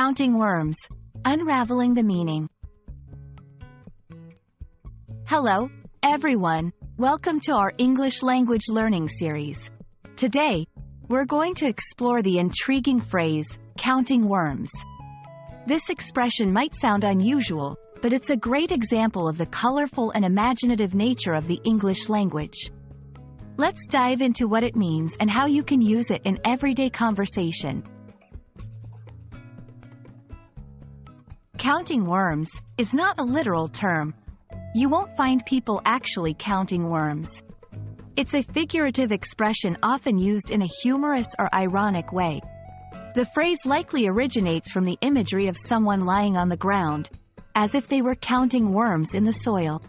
Counting worms. Unraveling the meaning. Hello, everyone. Welcome to our English language learning series. Today, we're going to explore the intriguing phrase, counting worms. This expression might sound unusual, but it's a great example of the colorful and imaginative nature of the English language. Let's dive into what it means and how you can use it in everyday conversation. Counting worms is not a literal term. You won't find people actually counting worms. It's a figurative expression often used in a humorous or ironic way. The phrase likely originates from the imagery of someone lying on the ground, as if they were counting worms in the soil.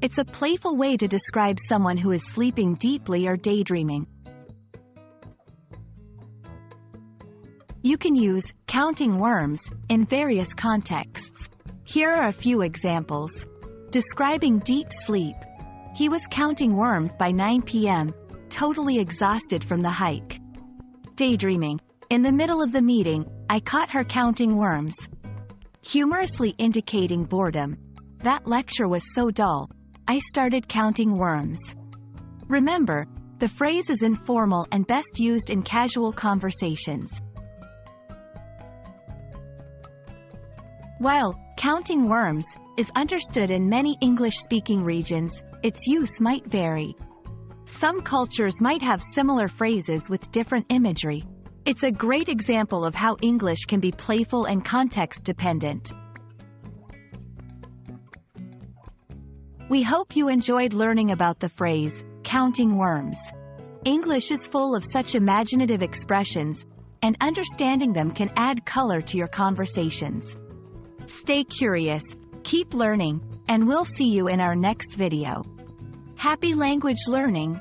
It's a playful way to describe someone who is sleeping deeply or daydreaming. You can use counting worms in various contexts. Here are a few examples. Describing deep sleep. He was counting worms by 9 p.m., totally exhausted from the hike. Daydreaming. In the middle of the meeting, I caught her counting worms. Humorously indicating boredom. That lecture was so dull, I started counting worms. Remember, the phrase is informal and best used in casual conversations. While counting worms is understood in many English-speaking regions, its use might vary. Some cultures might have similar phrases with different imagery. It's a great example of how English can be playful and context-dependent. We hope you enjoyed learning about the phrase, counting worms. English is full of such imaginative expressions, and understanding them can add color to your conversations. Stay curious, keep learning, and we'll see you in our next video. Happy language learning!